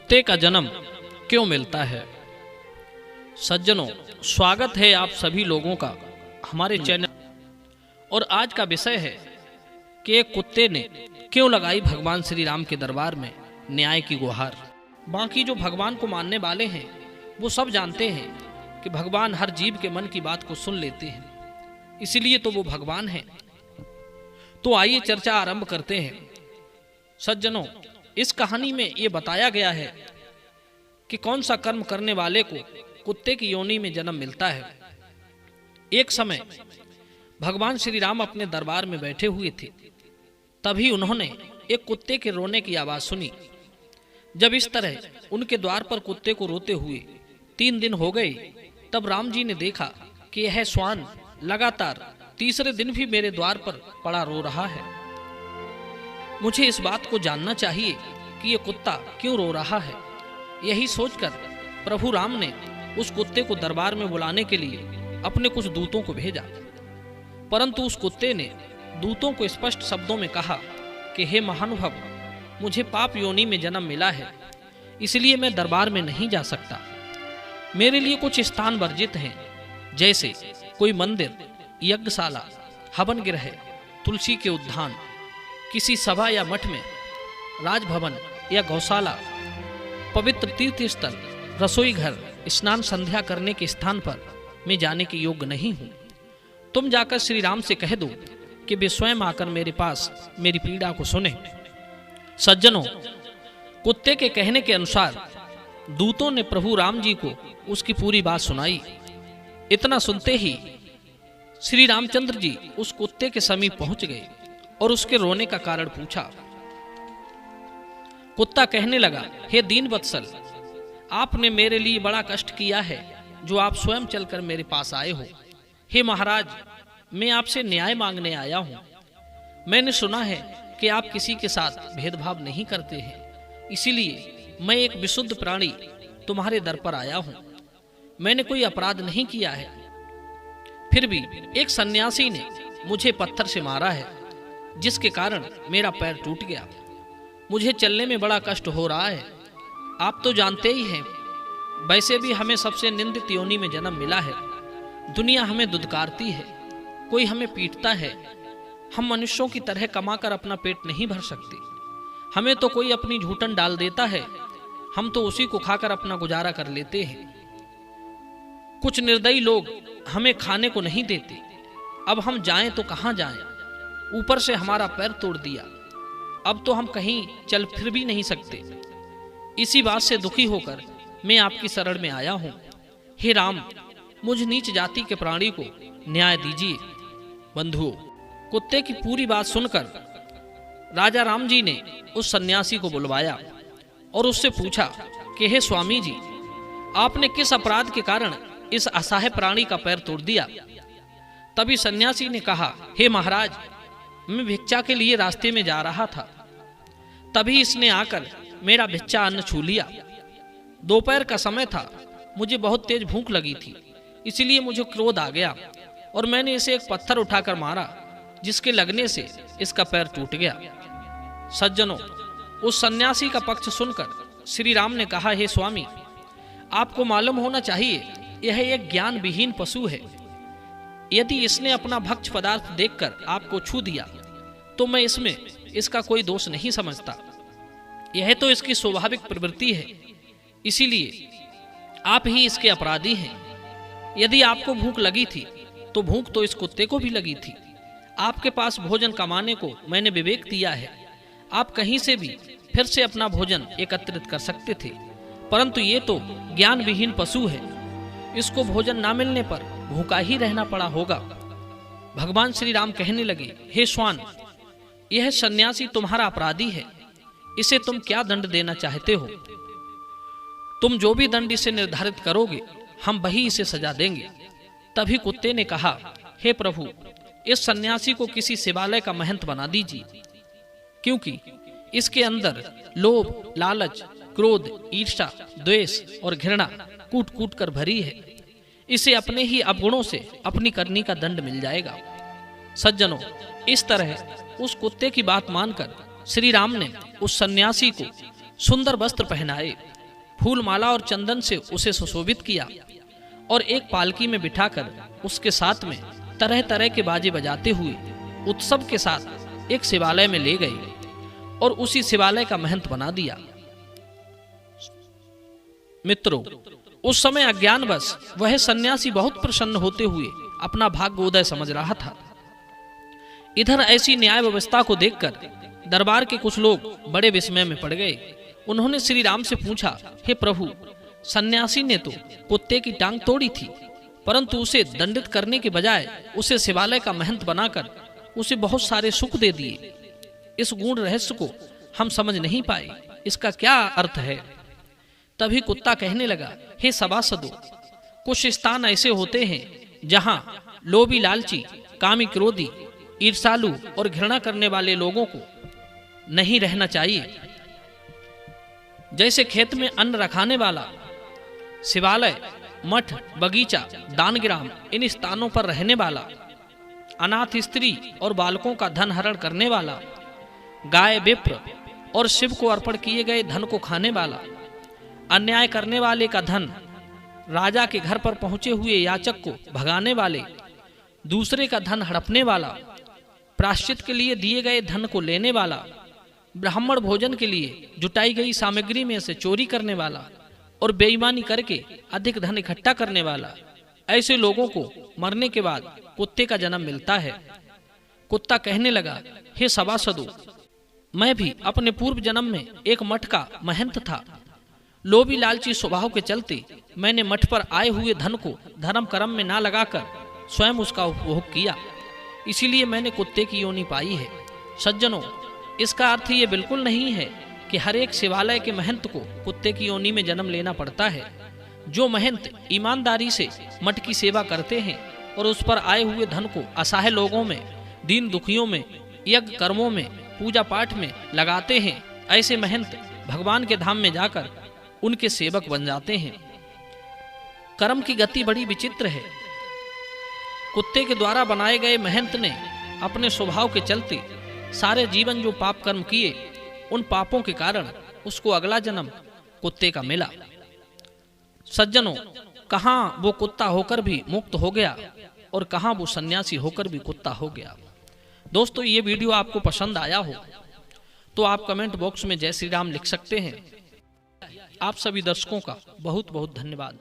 कुत्ते का जन्म क्यों मिलता है। सज्जनों, स्वागत है आप सभी लोगों का हमारे चैनल। और आज का विषय है कि एक कुत्ते ने क्यों लगाई भगवान श्री राम के दरबार में न्याय की गुहार। बाकी जो भगवान को मानने वाले हैं वो सब जानते हैं कि भगवान हर जीव के मन की बात को सुन लेते हैं, इसीलिए तो वो भगवान हैं। तो आइए चर्चा आरंभ करते हैं। सज्जनों, इस कहानी में ये बताया गया है कि कौन सा कर्म करने वाले को कुत्ते की योनि में जन्म मिलता है। एक समय भगवान श्री राम अपने दरबार में बैठे हुए थे, तभी उन्होंने एक कुत्ते के रोने की आवाज सुनी। जब इस तरह उनके द्वार पर कुत्ते को रोते हुए 3 दिन हो गए, तब राम जी ने देखा कि यह श्वान लगातार तीसरे दिन भी मेरे द्वार पर पड़ा रो रहा है। मुझे इस बात को जानना चाहिए कि यह कुत्ता क्यों रो रहा है। यही सोचकर प्रभु राम ने उस कुत्ते को दरबार में बुलाने के लिए अपने कुछ दूतों को भेजा, परंतु उस कुत्ते ने दूतों को स्पष्ट शब्दों में कहा कि हे महानुभाव, मुझे पाप योनि में जन्म मिला है, इसलिए मैं दरबार में नहीं जा सकता। मेरे लिए कुछ स्थान वर्जित हैं, जैसे कोई मंदिर, यज्ञशाला, हवन गृह, तुलसी के उद्यान, किसी सभा या मठ में, राजभवन या गौशाला, पवित्र तीर्थ स्थल, रसोई घर, स्नान संध्या करने के स्थान पर मैं जाने के योग्य नहीं हूं। तुम जाकर श्री राम से कह दो कि वे स्वयं आकर मेरे पास मेरी पीड़ा को सुने। सज्जनों, कुत्ते के कहने के अनुसार दूतों ने प्रभु राम जी को उसकी पूरी बात सुनाई। इतना सुनते ही श्री रामचंद्र जी उस कुत्ते के समीप पहुंच गए और उसके रोने का कारण पूछा। कुत्ता कहने लगा, हे दीन वत्सल, आपने मेरे लिए बड़ा कष्ट किया है जो आप स्वयं चलकर मेरे पास आए हो। हे महाराज, मैं आपसे न्याय मांगने आया हूं। मैंने सुना है कि आप किसी के साथ भेदभाव नहीं करते हैं, इसीलिए मैं एक विशुद्ध प्राणी तुम्हारे दर पर आया हूं। मैंने कोई अपराध नहीं किया है, फिर भी एक सन्यासी ने मुझे पत्थर से मारा है, जिसके कारण मेरा पैर टूट गया। मुझे चलने में बड़ा कष्ट हो रहा है। आप तो जानते ही हैं, वैसे भी हमें सबसे निंदित योनि में जन्म मिला है। दुनिया हमें दुदकारती है, कोई हमें पीटता है। हम मनुष्यों की तरह कमाकर अपना पेट नहीं भर सकते। हमें तो कोई अपनी झूठन डाल देता है, हम तो उसी को खाकर अपना गुजारा कर लेते हैं। कुछ निर्दयी लोग हमें खाने को नहीं देते। अब हम जाएं तो कहां जाएं? ऊपर से हमारा पैर तोड़ दिया, अब तो हम कहीं चल फिर भी नहीं सकते। इसी बात से दुखी होकर मैं आपकी शरण में आया हूं। हे राम, मुझ नीच जाति के प्राणी को न्याय दीजिए। बंधुओं, कुत्ते की पूरी बात सुनकर राजा राम जी ने उस सन्यासी को बुलवाया और उससे पूछा कि हे स्वामी जी, आपने किस अपराध के कारण इस असहाय प्राणी का पैर तोड़ दिया? तभी सन्यासी ने कहा, हे महाराज, मैं भिक्षा के लिए रास्ते में जा रहा था, तभी इसने आकर मेरा भिक्षा अन्न छू लिया। दोपहर का समय था, मुझे बहुत तेज भूख लगी थी, इसलिए मुझे क्रोध आ गया और मैंने इसे एक पत्थर उठाकर मारा, जिसके लगने से इसका पैर टूट गया। सज्जनों, उस सन्यासी का पक्ष सुनकर श्री राम ने कहा, हे स्वामी, आपको मालूम होना चाहिए यह एक ज्ञान विहीन पशु है। यदि इसने अपना भक्ष्य पदार्थ देखकर आपको छू दिया तो मैं इसमें इसका कोई दोष नहीं समझता। यह तो इसकी स्वाभाविक प्रवृत्ति है, इसीलिए आप ही इसके अपराधी हैं। यदि आपको भूख लगी थी तो भूख तो इस कुत्ते को भी लगी थी। आपके पास भोजन कमाने को मैंने विवेक दिया है। आप कहीं से भी फिर से अपना भोजन एकत्रित कर सकते थे, परंतु ये तो ज्ञान विहीन पशु है। इसको भोजन ना मिलने पर भूखा ही रहना पड़ा होगा। भगवान श्री राम कहने लगे, हे श्वान, यह सन्यासी तुम्हारा अपराधी है, इसे तुम क्या दंड देना चाहते हो? तुम जो भी दंड इसे निर्धारित करोगे, हम वही इसे सजा देंगे। तभी कुत्ते ने कहा, हे प्रभु, इस सन्यासी को किसी शिवालय का महंत बना दीजिए, क्योंकि इसके अंदर लोभ, लालच, क्रोध, ईर्ष्या, द्वेष और घृणा कूट कूट कर भरी है। इसे अपने ही अवगुणों से अपनी करनी का दंड मिल जाएगा। सज्जनों, इस तरह उस कुत्ते की बात मानकर श्री राम ने उस सन्यासी को सुंदर वस्त्र पहनाए फूल माला और चंदन से उसे सुशोभित किया और एक पालकी में बिठाकर उसके साथ में तरह तरह के बाजे बजाते हुए उत्सव के साथ एक शिवालय में ले गए और उसी शिवालय का महंत बना दिया। मित्रों, उस समय अज्ञानवश वह सन्यासी बहुत प्रसन्न होते हुए अपना भाग्योदय समझ रहा था। इधर ऐसी न्याय व्यवस्था को देखकर दरबार के कुछ लोग बड़े विस्मय में पड़ गए। उन्होंने श्री राम से पूछा, हे प्रभु, सन्यासी ने तो कुत्ते की टांग तोड़ी थी, परंतु उसे दंडित करने के बजाय उसे शिवालय का महंत बनाकर उसे बहुत सारे सुख दे दिए। इस गूढ़ रहस्य को हम समझ नहीं पाए, इसका क्या अर्थ है? तभी कुत्ता कहने लगा, हे सभासदों, कुछ स्थान ऐसे होते हैं जहां लोभी, लालची, कामी, क्रोधी, ईर्षालु और घृणा करने वाले लोगों को नहीं रहना चाहिए। जैसे खेत में अन्न रखाने वाला, शिवालय, मठ, बगीचा, दानग्राम, इन स्थानों पर रहने वाला, अनाथ स्त्री और बालकों का धन हरण करने वाला, गाय, विप्र और शिव को अर्पण किए गए धन को खाने वाला, अन्याय करने वाले का धन, राजा के घर पर पहुंचे हुए याचक को भगाने वाले, दूसरे का धन हड़पने वाला, प्रायश्चित के लिए दिए गए धन को लेने वाला, ब्राह्मण भोजन के लिए जुटाई गई सामग्री में से चोरी करने वाला और बेईमानी करके अधिक धन इकट्ठा करने वाला, ऐसे लोगों को मरने के बाद कुत्ते का जन्म मिलता है। कुत्ता कहने लगा, हे सभासदों, मैं भी अपने पूर्व जन्म में एक मठ का महंत था। लोभी लालची स्वभाव के चलते मैंने मठ पर आए हुए धन को धर्म कर्म में ना लगाकर स्वयं उसका उपभोग किया, इसीलिए मैंने कुत्ते की योनि पाई है। सज्जनों, इसका अर्थ ये बिल्कुल नहीं है कि हर एक शिवालय के महंत को कुत्ते की योनि में जन्म लेना पड़ता है। जो महंत ईमानदारी से मठ की सेवा करते हैं और उस पर आए हुए धन को असहाय लोगों में, दीन दुखियों में, यज्ञ कर्मों में, पूजा पाठ में लगाते हैं, ऐसे महंत भगवान के धाम में जाकर उनके सेवक बन जाते हैं। कर्म की गति बड़ी विचित्र है। कुत्ते के द्वारा बनाए गए महंत ने अपने स्वभाव के चलते सारे जीवन जो पाप कर्म किए, उन पापों के कारण उसको अगला जन्म कुत्ते का मिला। सज्जनों, कहां वो कुत्ता होकर भी मुक्त हो गया और कहां वो सन्यासी होकर भी कुत्ता हो गया। दोस्तों, ये वीडियो आपको पसंद आया हो तो आप कमेंट बॉक्स में जय श्री राम लिख सकते हैं। आप सभी दर्शकों का बहुत बहुत धन्यवाद।